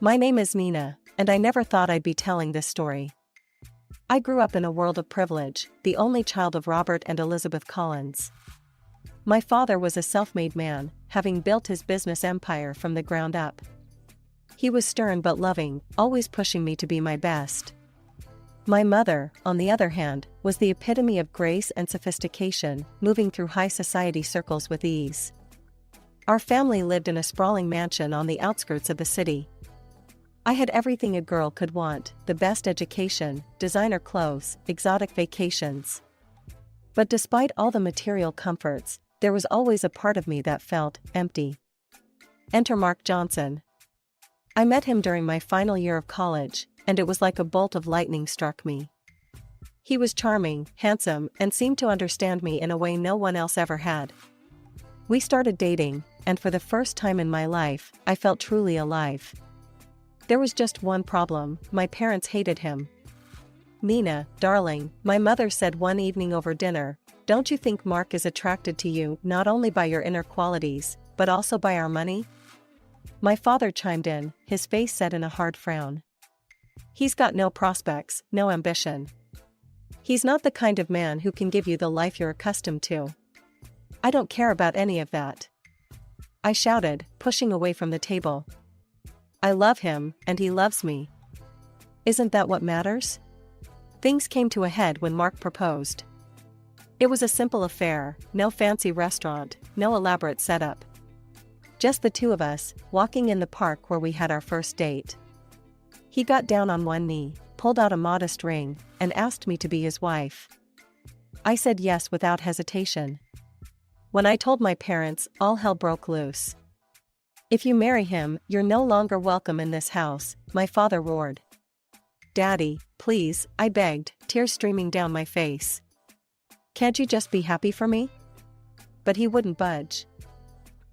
My name is Nina, and I never thought I'd be telling this story. I grew up in a world of privilege, the only child of Robert and Elizabeth Collins. My father was a self-made man, having built his business empire from the ground up. He was stern but loving, always pushing me to be my best. My mother, on the other hand, was the epitome of grace and sophistication, moving through high society circles with ease. Our family lived in a sprawling mansion on the outskirts of the city. I had everything a girl could want: the best education, designer clothes, exotic vacations. But despite all the material comforts, there was always a part of me that felt empty. Enter Mark Johnson. I met him during my final year of college, and it was like a bolt of lightning struck me. He was charming, handsome, and seemed to understand me in a way no one else ever had. We started dating, and for the first time in my life, I felt truly alive. There was just one problem: my parents hated him. "Nina, darling," my mother said one evening over dinner, "don't you think Mark is attracted to you not only by your inner qualities, but also by our money?" My father chimed in, his face set in a hard frown. "He's got no prospects, no ambition. He's not the kind of man who can give you the life you're accustomed to." "I don't care about any of that," I shouted, pushing away from the table. "I love him, and he loves me. Isn't that what matters?" Things came to a head when Mark proposed. It was a simple affair, no fancy restaurant, no elaborate setup. Just the two of us, walking in the park where we had our first date. He got down on one knee, pulled out a modest ring, and asked me to be his wife. I said yes without hesitation. When I told my parents, all hell broke loose. "If you marry him, you're no longer welcome in this house," my father roared. "Daddy, please," I begged, tears streaming down my face. "Can't you just be happy for me?" But he wouldn't budge.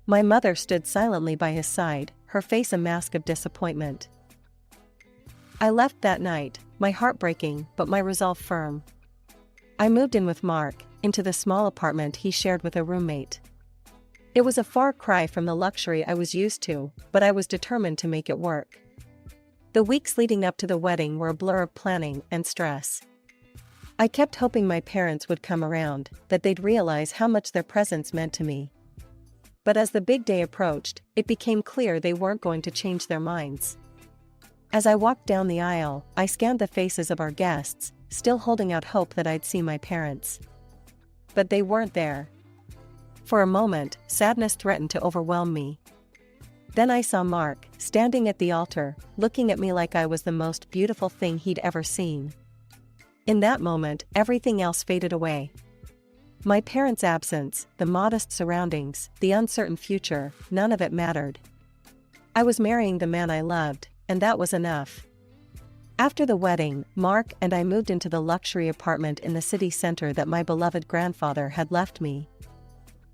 My mother stood silently by his side, her face a mask of disappointment. I left that night, my heart breaking but my resolve firm. I moved in with Mark, into the small apartment he shared with a roommate. It was a far cry from the luxury I was used to, but I was determined to make it work. The weeks leading up to the wedding were a blur of planning and stress. I kept hoping my parents would come around, that they'd realize how much their presence meant to me. But as the big day approached, it became clear they weren't going to change their minds. As I walked down the aisle, I scanned the faces of our guests, still holding out hope that I'd see my parents. But they weren't there. For a moment, sadness threatened to overwhelm me. Then I saw Mark, standing at the altar, looking at me like I was the most beautiful thing he'd ever seen. In that moment, everything else faded away. My parents' absence, the modest surroundings, the uncertain future, none of it mattered. I was marrying the man I loved, and that was enough. After the wedding, Mark and I moved into the luxury apartment in the city center that my beloved grandfather had left me.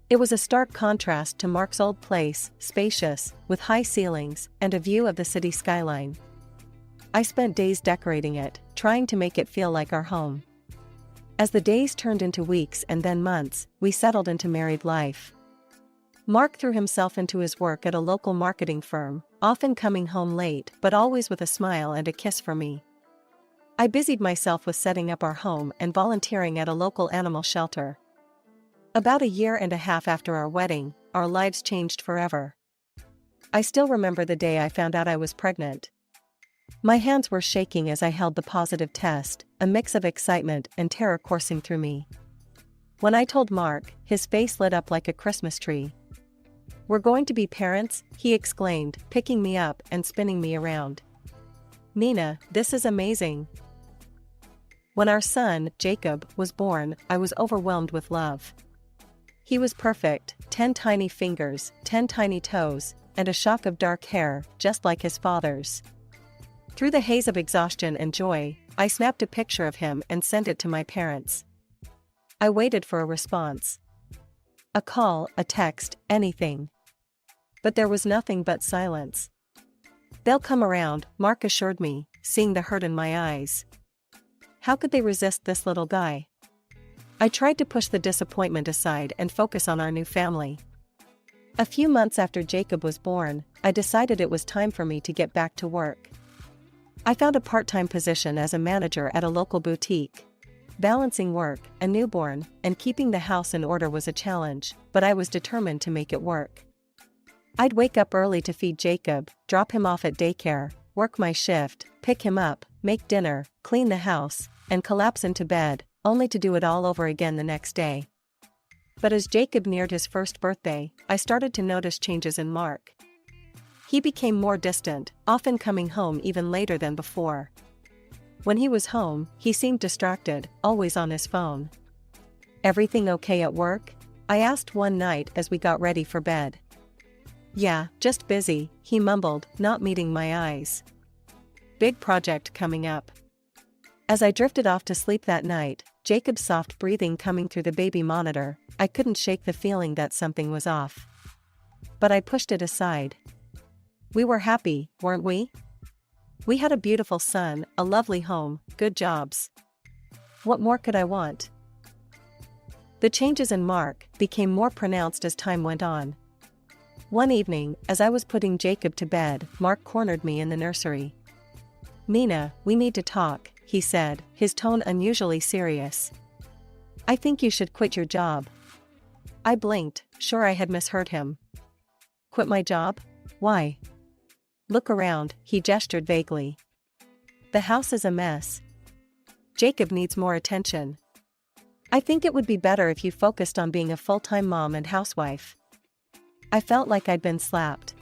It was a stark contrast to Mark's old place, spacious, with high ceilings, and a view of the city skyline. I spent days decorating it, trying to make it feel like our home. As the days turned into weeks and then months, we settled into married life. Mark threw himself into his work at a local marketing firm, often coming home late but always with a smile and a kiss for me. I busied myself with setting up our home and volunteering at a local animal shelter. About a year and a half after our wedding, our lives changed forever. I still remember the day I found out I was pregnant. My hands were shaking as I held the positive test, a mix of excitement and terror coursing through me. When I told Mark, his face lit up like a Christmas tree. "We're going to be parents," he exclaimed, picking me up and spinning me around. "Nina, this is amazing." When our son, Jacob, was born, I was overwhelmed with love. He was perfect, 10 tiny fingers, 10 tiny toes, and a shock of dark hair, just like his father's. Through the haze of exhaustion and joy, I snapped a picture of him and sent it to my parents. I waited for a response. A call, a text, anything. But there was nothing but silence. "They'll come around," Mark assured me, seeing the hurt in my eyes. How could they resist this little guy? I tried to push the disappointment aside and focus on our new family. A few months after Jacob was born, I decided it was time for me to get back to work. I found a part-time position as a manager at a local boutique. Balancing work, a newborn, and keeping the house in order was a challenge, but I was determined to make it work. I'd wake up early to feed Jacob, drop him off at daycare, work my shift, pick him up, make dinner, clean the house, and collapse into bed, only to do it all over again the next day. But as Jacob neared his first birthday, I started to notice changes in Mark. He became more distant, often coming home even later than before. When he was home, he seemed distracted, always on his phone. "Everything okay at work?" I asked one night as we got ready for bed. "Yeah, just busy," he mumbled, not meeting my eyes. "Big project coming up." As I drifted off to sleep that night, Jacob's soft breathing coming through the baby monitor, I couldn't shake the feeling that something was off. But I pushed it aside. We were happy, weren't we? We had a beautiful son, a lovely home, good jobs. What more could I want? The changes in Mark became more pronounced as time went on. One evening, as I was putting Jacob to bed, Mark cornered me in the nursery. "Mina, we need to talk," he said, his tone unusually serious. "I think you should quit your job." I blinked, sure I had misheard him. "Quit my job? Why?" "Look around," he gestured vaguely. "The house is a mess. Jacob needs more attention. I think it would be better if you focused on being a full-time mom and housewife." I felt like I'd been slapped.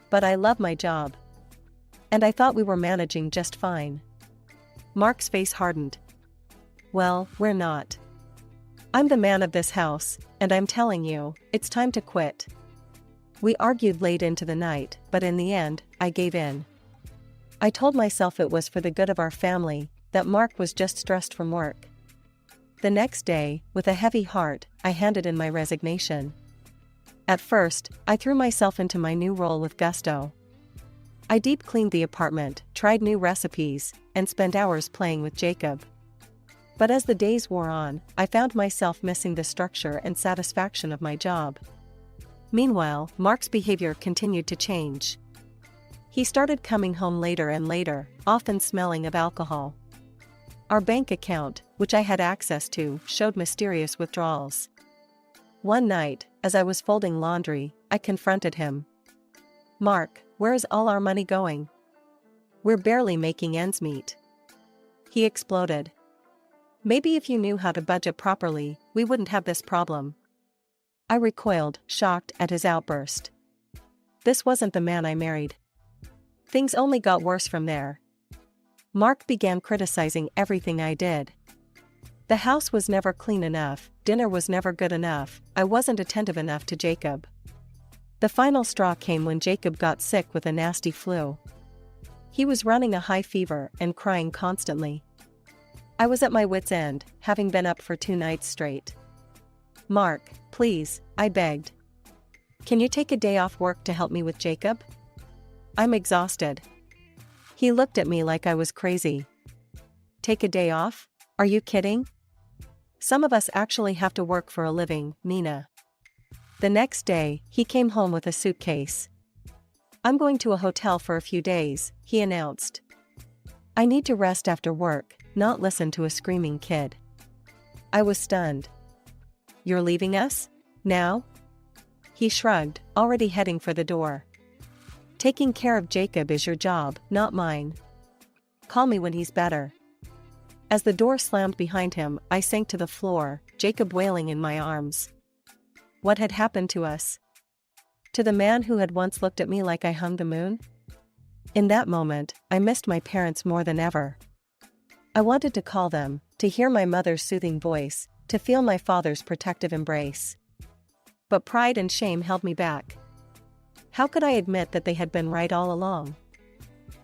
But I love my job. And I thought we were managing just fine. Mark's face hardened. "Well, we're not. I'm the man of this house, and I'm telling you, it's time to quit." We argued late into the night, but in the end, I gave in. I told myself it was for the good of our family, that Mark was just stressed from work. The next day, with a heavy heart, I handed in my resignation. At first, I threw myself into my new role with gusto. I deep cleaned the apartment, tried new recipes, and spent hours playing with Jacob. But as the days wore on, I found myself missing the structure and satisfaction of my job. Meanwhile, Mark's behavior continued to change. He started coming home later and later, often smelling of alcohol. Our bank account, which I had access to, showed mysterious withdrawals. One night, as I was folding laundry, I confronted him. "Mark, where is all our money going? We're barely making ends meet." He exploded. "Maybe if you knew how to budget properly, we wouldn't have this problem." I recoiled, shocked at his outburst. This wasn't the man I married. Things only got worse from there. Mark began criticizing everything I did. The house was never clean enough, dinner was never good enough, I wasn't attentive enough to Jacob. The final straw came when Jacob got sick with a nasty flu. He was running a high fever and crying constantly. I was at my wit's end, having been up for 2 nights straight. "Mark, please," I begged. "Can you take a day off work to help me with Jacob? I'm exhausted." He looked at me like I was crazy. "Take a day off? Are you kidding? Some of us actually have to work for a living, Mina." The next day, he came home with a suitcase. "I'm going to a hotel for a few days," he announced. "I need to rest after work, not listen to a screaming kid." I was stunned. "You're leaving us? Now?" He shrugged, already heading for the door. "Taking care of Jacob is your job, not mine. Call me when he's better." As the door slammed behind him, I sank to the floor, Jacob wailing in my arms. What had happened to us? To the man who had once looked at me like I hung the moon? In that moment, I missed my parents more than ever. I wanted to call them, to hear my mother's soothing voice, to feel my father's protective embrace. But pride and shame held me back. How could I admit that they had been right all along?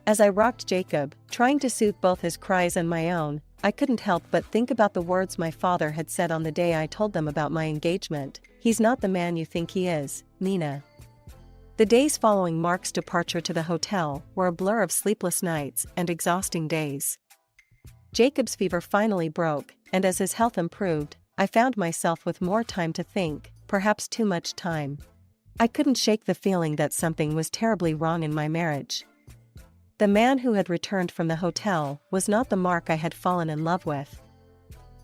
As I rocked Jacob, trying to soothe both his cries and my own, I couldn't help but think about the words my father had said on the day I told them about my engagement. "He's not the man you think he is, Nina." The days following Mark's departure to the hotel were a blur of sleepless nights and exhausting days. Jacob's fever finally broke, and as his health improved, I found myself with more time to think, perhaps too much time. I couldn't shake the feeling that something was terribly wrong in my marriage. The man who had returned from the hotel was not the Mark I had fallen in love with.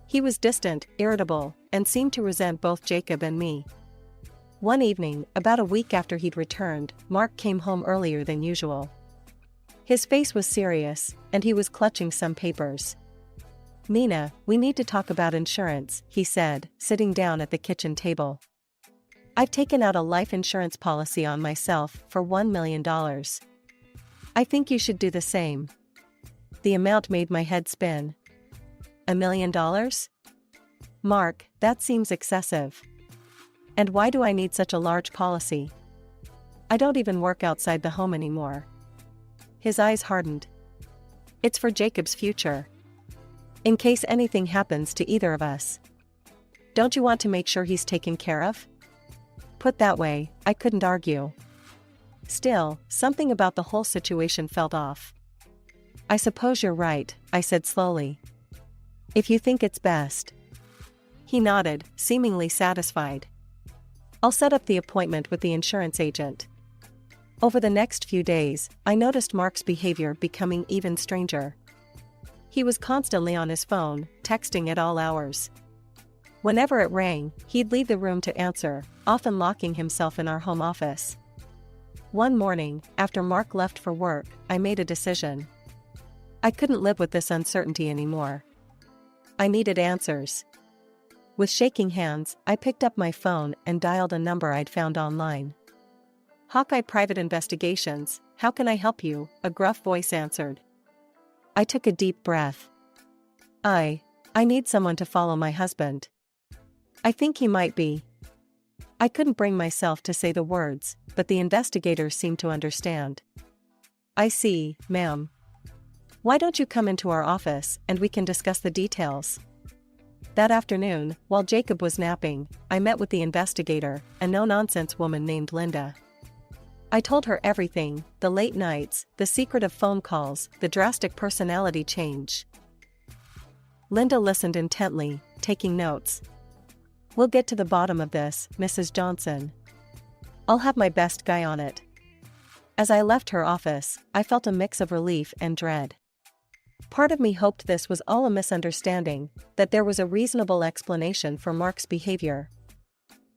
He was distant, irritable, and seemed to resent both Jacob and me. One evening, about a week after he'd returned, Mark came home earlier than usual. His face was serious, and he was clutching some papers. "Mina, we need to talk about insurance," he said, sitting down at the kitchen table. "I've taken out a life insurance policy on myself for $1 million. I think you should do the same." The amount made my head spin. $1 million? Mark, that seems excessive. And why do I need such a large policy? I don't even work outside the home anymore. His eyes hardened. "It's for Jacob's future. In case anything happens to either of us. Don't you want to make sure he's taken care of?" Put that way, I couldn't argue. Still, something about the whole situation felt off. "I suppose you're right," I said slowly. "If you think it's best." He nodded, seemingly satisfied. "I'll set up the appointment with the insurance agent." Over the next few days, I noticed Mark's behavior becoming even stranger. He was constantly on his phone, texting at all hours. Whenever it rang, he'd leave the room to answer, often locking himself in our home office. One morning, after Mark left for work, I made a decision. I couldn't live with this uncertainty anymore. I needed answers. With shaking hands, I picked up my phone and dialed a number I'd found online. "Hawkeye Private Investigations, how can I help you?" a gruff voice answered. I took a deep breath. I need someone to follow my husband. I think he might be." I couldn't bring myself to say the words, but the investigators seemed to understand. "I see, ma'am. Why don't you come into our office and we can discuss the details?" That afternoon, while Jacob was napping, I met with the investigator, a no-nonsense woman named Linda. I told her everything, the late nights, the secretive phone calls, the drastic personality change. Linda listened intently, taking notes. "We'll get to the bottom of this, Mrs. Johnson. I'll have my best guy on it." As I left her office, I felt a mix of relief and dread. Part of me hoped this was all a misunderstanding, that there was a reasonable explanation for Mark's behavior.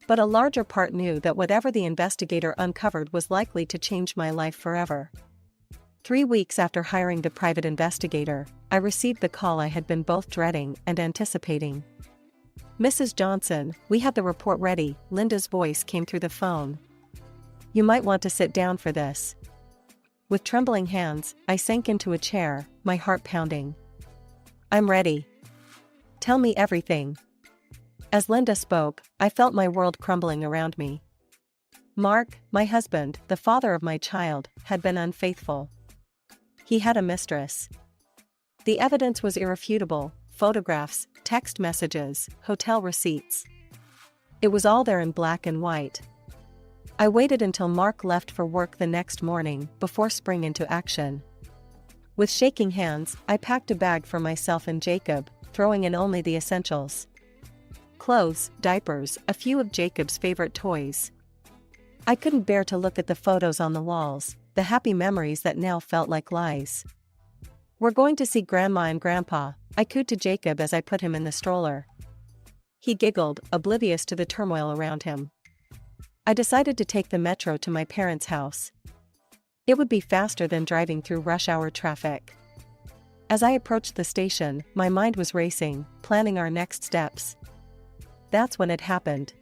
But a larger part knew that whatever the investigator uncovered was likely to change my life forever. 3 weeks after hiring the private investigator, I received the call I had been both dreading and anticipating. "Mrs. Johnson, we have the report ready," Linda's voice came through the phone. "You might want to sit down for this." With trembling hands, I sank into a chair, my heart pounding. "I'm ready. Tell me everything." As Linda spoke, I felt my world crumbling around me. Mark, my husband, the father of my child, had been unfaithful. He had a mistress. The evidence was irrefutable: photographs, text messages, hotel receipts. It was all there in black and white. I waited until Mark left for work the next morning before springing into action. With shaking hands, I packed a bag for myself and Jacob, throwing in only the essentials. Clothes, diapers, a few of Jacob's favorite toys. I couldn't bear to look at the photos on the walls, the happy memories that now felt like lies. "We're going to see Grandma and Grandpa," I cooed to Jacob as I put him in the stroller. He giggled, oblivious to the turmoil around him. I decided to take the metro to my parents' house. It would be faster than driving through rush hour traffic. As I approached the station, my mind was racing, planning our next steps. That's when it happened.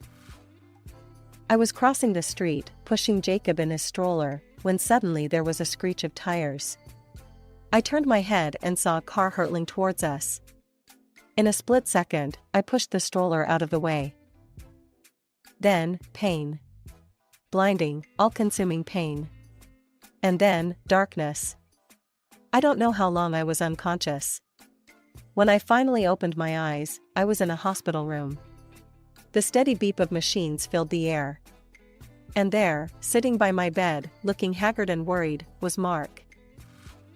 I was crossing the street, pushing Jacob in his stroller, when suddenly there was a screech of tires. I turned my head and saw a car hurtling towards us. In a split second, I pushed the stroller out of the way. Then, pain. Blinding, all-consuming pain. And then, darkness. I don't know how long I was unconscious. When I finally opened my eyes, I was in a hospital room. The steady beep of machines filled the air. And there, sitting by my bed, looking haggard and worried, was Mark.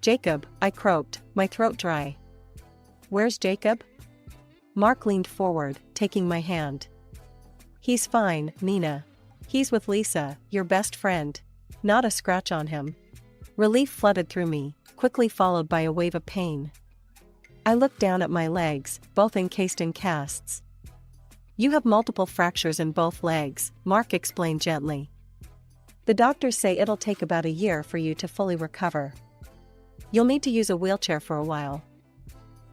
"Jacob," I croaked, my throat dry. "Where's Jacob?" Mark leaned forward, taking my hand. "He's fine, Nina. He's with Lisa, your best friend. Not a scratch on him. Relief flooded through me, quickly followed by a wave of pain. I looked down at my legs, both encased in casts. You have multiple fractures in both legs, Mark explained gently. The doctors say it'll take about a year for you to fully recover. You'll need to use a wheelchair for a while.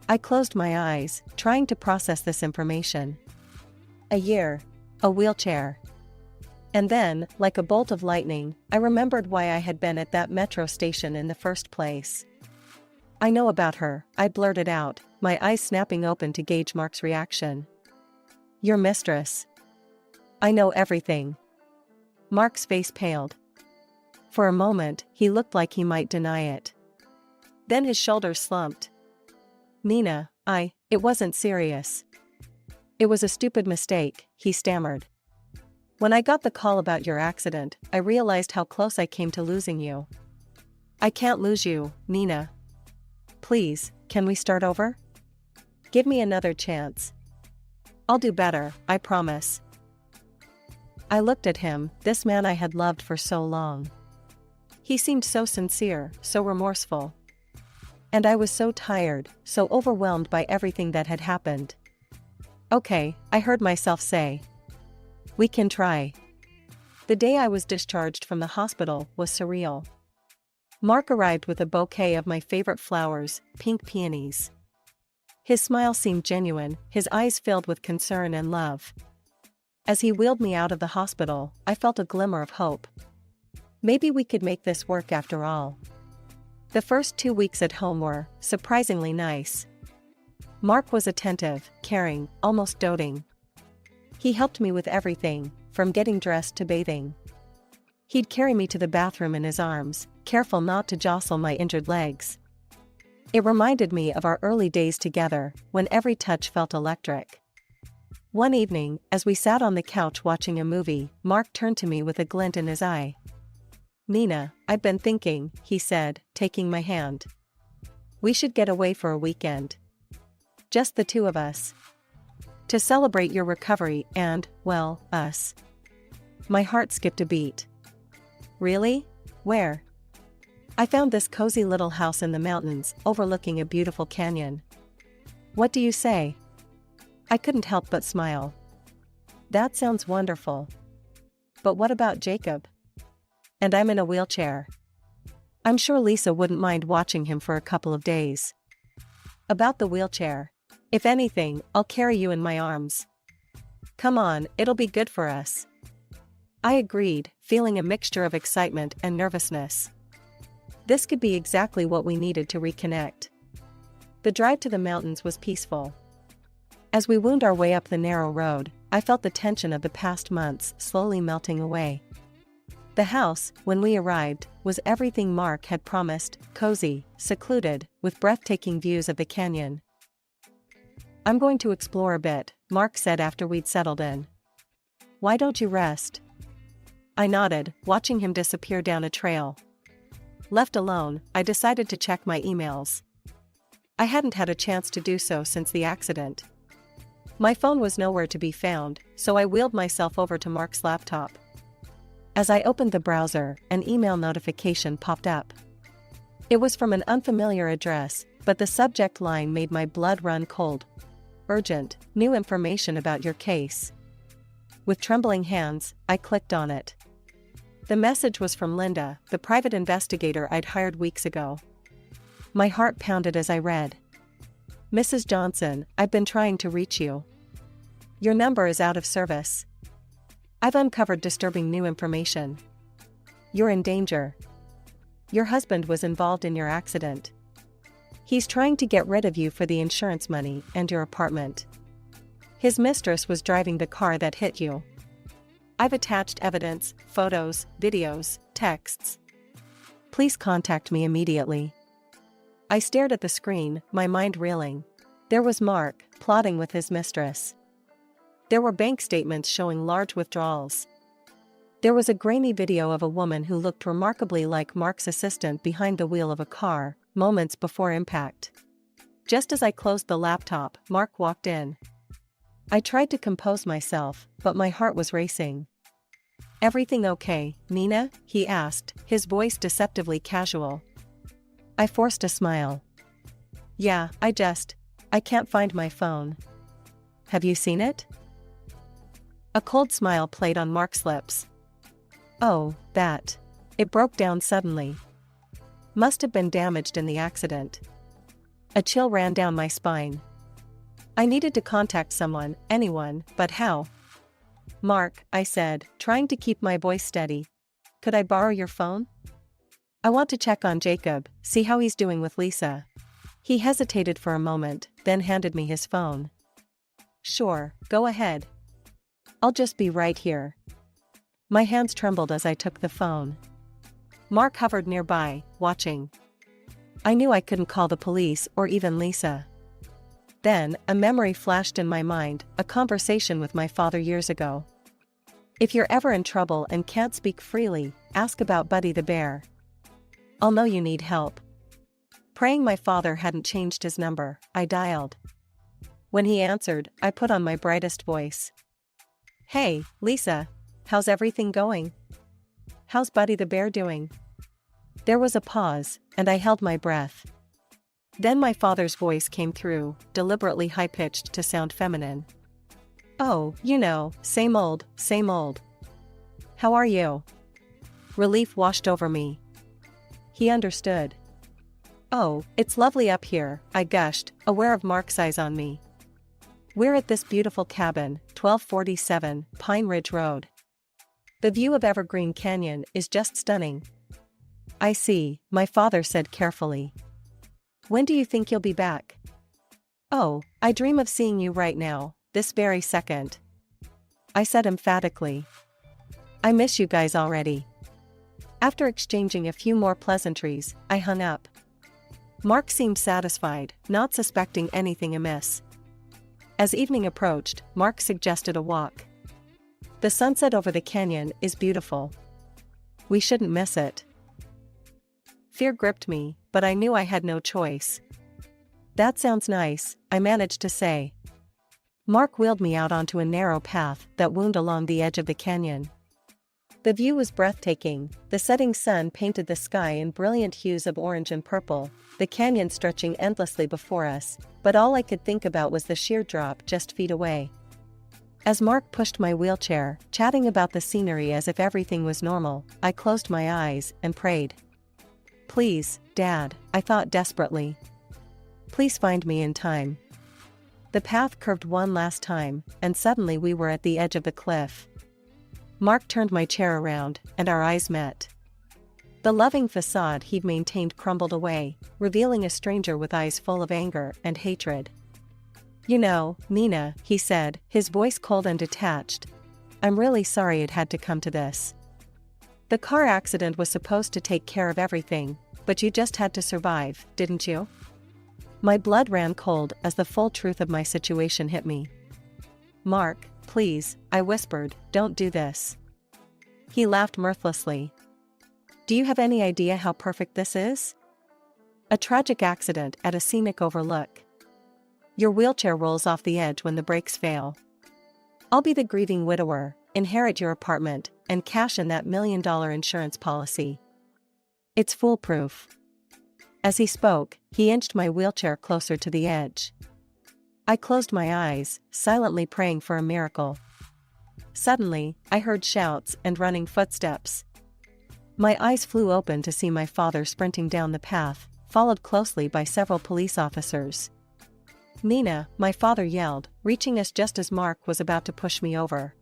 I closed my eyes, trying to process this information. A year. A wheelchair. And then, like a bolt of lightning, I remembered why I had been at that metro station in the first place. I know about her, I blurted out, my eyes snapping open to gauge Mark's reaction. Your mistress. I know everything. Mark's face paled. For a moment, he looked like he might deny it. Then his shoulders slumped. Nina, it wasn't serious. It was a stupid mistake, he stammered. When I got the call about your accident, I realized how close I came to losing you. I can't lose you, Nina. Please, can we start over? Give me another chance. I'll do better, I promise. I looked at him, this man I had loved for so long. He seemed so sincere, so remorseful. And I was so tired, so overwhelmed by everything that had happened. Okay, I heard myself say. We can try. The day I was discharged from the hospital was surreal. Mark arrived with a bouquet of my favorite flowers, pink peonies. His smile seemed genuine, his eyes filled with concern and love. As he wheeled me out of the hospital, I felt a glimmer of hope. Maybe we could make this work after all. The first 2 weeks at home were, surprisingly nice. Mark was attentive, caring, almost doting. He helped me with everything, from getting dressed to bathing. He'd carry me to the bathroom in his arms, careful not to jostle my injured legs. It reminded me of our early days together, when every touch felt electric. One evening, as we sat on the couch watching a movie, Mark turned to me with a glint in his eye. Nina, I've been thinking, he said, taking my hand. We should get away for a weekend. Just the two of us. To celebrate your recovery and, well, us. My heart skipped a beat. Really? Where? I found this cozy little house in the mountains, overlooking a beautiful canyon. What do you say? I couldn't help but smile. That sounds wonderful. But what about Jacob? And I'm in a wheelchair. I'm sure Lisa wouldn't mind watching him for a couple of days. About the wheelchair. If anything, I'll carry you in my arms. Come on, it'll be good for us. I agreed, feeling a mixture of excitement and nervousness. This could be exactly what we needed to reconnect. The drive to the mountains was peaceful. As we wound our way up the narrow road, I felt the tension of the past months slowly melting away. The house, when we arrived, was everything Mark had promised, cozy, secluded, with breathtaking views of the canyon. I'm going to explore a bit, Mark said after we'd settled in. Why don't you rest? I nodded, watching him disappear down a trail. Left alone, I decided to check my emails. I hadn't had a chance to do so since the accident. My phone was nowhere to be found, so I wheeled myself over to Mark's laptop. As I opened the browser, an email notification popped up. It was from an unfamiliar address, but the subject line made my blood run cold. Urgent, new information about your case. With trembling hands, I clicked on it. The message was from Linda, the private investigator I'd hired weeks ago. My heart pounded as I read. Mrs. Johnson, I've been trying to reach you. Your number is out of service. I've uncovered disturbing new information. You're in danger. Your husband was involved in your accident. He's trying to get rid of you for the insurance money and your apartment. His mistress was driving the car that hit you. I've attached evidence, photos, videos, texts. Please contact me immediately. I stared at the screen, my mind reeling. There was Mark, plotting with his mistress. There were bank statements showing large withdrawals. There was a grainy video of a woman who looked remarkably like Mark's assistant behind the wheel of a car, moments before impact. Just as I closed the laptop, Mark walked in. I tried to compose myself, but my heart was racing. Everything okay, Nina? He asked, his voice deceptively casual. I forced a smile. Yeah, I can't find my phone. Have you seen it? A cold smile played on Mark's lips. Oh, that. It broke down suddenly. Must have been damaged in the accident. A chill ran down my spine. I needed to contact someone, anyone, but how? Mark, I said, trying to keep my voice steady. Could I borrow your phone? I want to check on Jacob, see how he's doing with Lisa. He hesitated for a moment, then handed me his phone. Sure, go ahead. I'll just be right here. My hands trembled as I took the phone. Mark hovered nearby, watching. I knew I couldn't call the police or even Lisa. Then, a memory flashed in my mind, a conversation with my father years ago. If you're ever in trouble and can't speak freely, ask about Buddy the bear. I'll know you need help. Praying my father hadn't changed his number, I dialed. When he answered, I put on my brightest voice. Hey, Lisa. How's everything going? How's Buddy the bear doing? There was a pause, and I held my breath. Then my father's voice came through, deliberately high-pitched to sound feminine. Oh, you know, same old, same old. How are you? Relief washed over me. He understood. Oh, it's lovely up here, I gushed, aware of Mark's eyes on me. We're at this beautiful cabin, 1247 Pine Ridge Road. The view of Evergreen Canyon is just stunning. I see, my father said carefully. When do you think you'll be back? Oh, I dream of seeing you right now, this very second. I said emphatically. I miss you guys already. After exchanging a few more pleasantries, I hung up. Mark seemed satisfied, not suspecting anything amiss. As evening approached, Mark suggested a walk. The sunset over the canyon is beautiful. We shouldn't miss it. Fear gripped me, but I knew I had no choice. That sounds nice, I managed to say. Mark wheeled me out onto a narrow path that wound along the edge of the canyon. The view was breathtaking, the setting sun painted the sky in brilliant hues of orange and purple, the canyon stretching endlessly before us, but all I could think about was the sheer drop just feet away. As Mark pushed my wheelchair, chatting about the scenery as if everything was normal, I closed my eyes and prayed. Please, Dad, I thought desperately. Please find me in time. The path curved one last time, and suddenly we were at the edge of the cliff. Mark turned my chair around, and our eyes met. The loving facade he'd maintained crumbled away, revealing a stranger with eyes full of anger and hatred. You know, Nina, he said, his voice cold and detached. I'm really sorry it had to come to this. The car accident was supposed to take care of everything, but you just had to survive, didn't you? My blood ran cold as the full truth of my situation hit me. Mark, please, I whispered, don't do this. He laughed mirthlessly. Do you have any idea how perfect this is? A tragic accident at a scenic overlook. Your wheelchair rolls off the edge when the brakes fail. I'll be the grieving widower, inherit your apartment, and cash in that $1 million insurance policy. It's foolproof. As he spoke, he inched my wheelchair closer to the edge. I closed my eyes, silently praying for a miracle. Suddenly, I heard shouts and running footsteps. My eyes flew open to see my father sprinting down the path, followed closely by several police officers. Nina, my father yelled, reaching us just as Mark was about to push me over.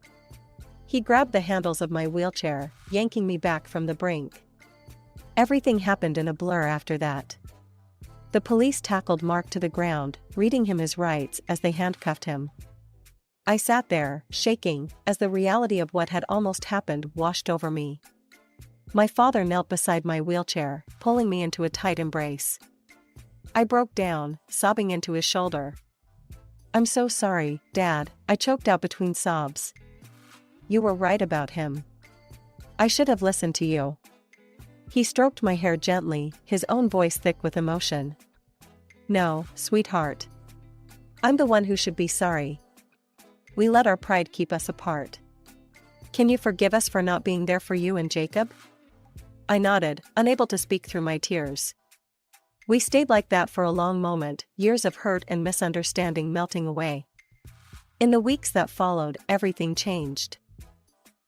He grabbed the handles of my wheelchair, yanking me back from the brink. Everything happened in a blur after that. The police tackled Mark to the ground, reading him his rights as they handcuffed him. I sat there, shaking, as the reality of what had almost happened washed over me. My father knelt beside my wheelchair, pulling me into a tight embrace. I broke down, sobbing into his shoulder. I'm so sorry, Dad, I choked out between sobs. You were right about him. I should have listened to you. He stroked my hair gently, his own voice thick with emotion. No, sweetheart. I'm the one who should be sorry. We let our pride keep us apart. Can you forgive us for not being there for you and Jacob? I nodded, unable to speak through my tears. We stayed like that for a long moment, years of hurt and misunderstanding melting away. In the weeks that followed, everything changed.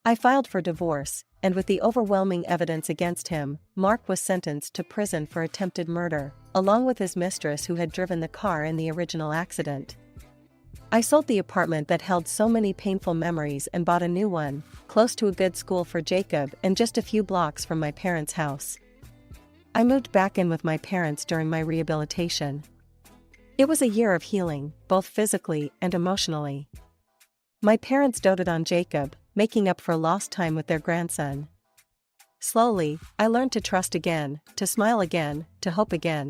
I filed for divorce, and with the overwhelming evidence against him, Mark was sentenced to prison for attempted murder, along with his mistress who had driven the car in the original accident. I sold the apartment that held so many painful memories and bought a new one, close to a good school for Jacob and just a few blocks from my parents' house. I moved back in with my parents during my rehabilitation. It was a year of healing, both physically and emotionally. My parents doted on Jacob, making up for lost time with their grandson. Slowly, I learned to trust again, to smile again, to hope again.